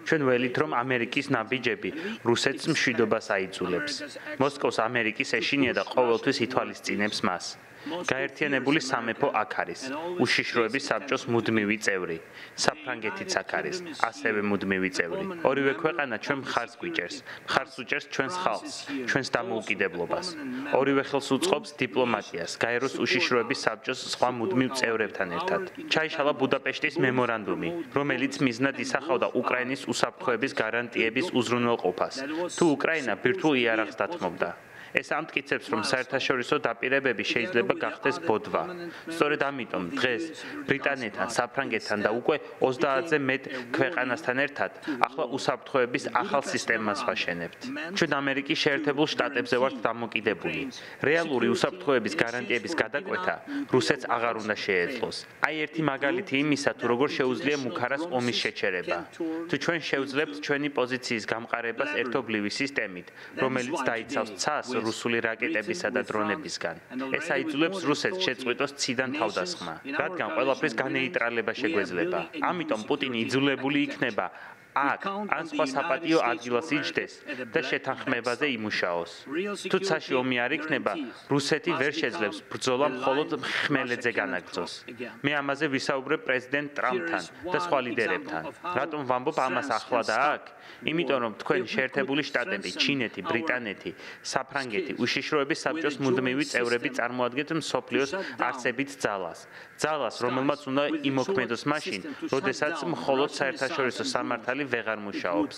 ჩვენ ველით, რომ ამერიკის ნაბიჯები რუსეთს მშვიდობას აიძულებს. მოსკოვს ამერიკის ეშინია და ყოველთვის ითვალისწინებს მას. გაერთიანებული სამეფო აქ არის, უშიშროების საბჭოს მუდმივი წევრი. საფრანგეთიც აქ არის, ასევე მუდმივი წევრი. ორივე ქვეყანა ჩვენ მხარს გვიჭერს. მხარს უჭერს ჩვენს ხალხს, ჩვენს დამოუკიდებლობას. ორივე ხელს უწყობს დიპლომატიას, გაეროს უშიშროების საბჭოს სხვა მუდმივ წევრებთან ერთად. ჩაიშალა ბუდაპეშტის მემორანდუმი, რომელიც მიზნად ისახავდა უკრაინის უსაფრთხოების გარანტიების უზრუნველყოფას. თუ უკრაინა ბირთვულ იარაღს დათმობდა. ეს ამტკიცებს, რომ საერთაშორისო დაპირებები შეიძლება გახდეს ბოდვა. სწორედ ამიტომ დღეს ბრიტანეთთან, საფრანგეთთან და უკვე 30-ზე მეტ ქვეყანასთან ერთად ახლა უსაფრთხოების ახალ სისტემას ვაშენებთ. ჩვენ ამერიკის შეერთებულ შტატებზე ვართ დამოკიდებული. რეალური უსაფრთხოების გარანტიების გადაკვეთა რუსეთს აღარ უნდა შეეძლოს. აი ერთი მაგალითი იმისა, თუ როგორ შეუძლია მუქარას ომის შეჩერება. თუ ჩვენ შევძლებთ ჩვენი პოზიციის გამყარებას ერთობლივი სისტემით, რომელიც დაიცავს ცას რუსული რაკეტებისა და დრონებისგან. ეს აიძულებს რუსეთს შეწყვიტოს ციდან თავდასხმა, რადგან ყველაფრის განეიტრალება შეგვეძლება. ამიტომ პუტინი იძულებული იქნება აქ ან სხვა საპატიო ადგილას იჯდეს და შეთანხმებაზე იმუშაოს. თუ ცაში ომი არ იქნება, რუსეთი ვერ შეძლებს ბრძოლა მხოლოდ ხმელეთზე განაგრძოს. მე ამაზე ვისაუბრებ პრეზიდენტ ტრამპთან და სხვა ლიდერებთან. რატომ ვამბობ ამას ახლა და აქ? იმიტომ რომ თქვენ შეერთებული შტატები, ჩინეთი, ბრიტანეთი, საფრანგეთი, უშიშროების საბჭოს მუდმივი წევრები წარმოადგენთ მსოფლიოს არსებით ძალას. ძალას, რომელმაც უნდა იმოქმედოს მაშინ, როდესაც მხოლოდ საერთაშორისო სამართალი ვეღარ მუშაობს.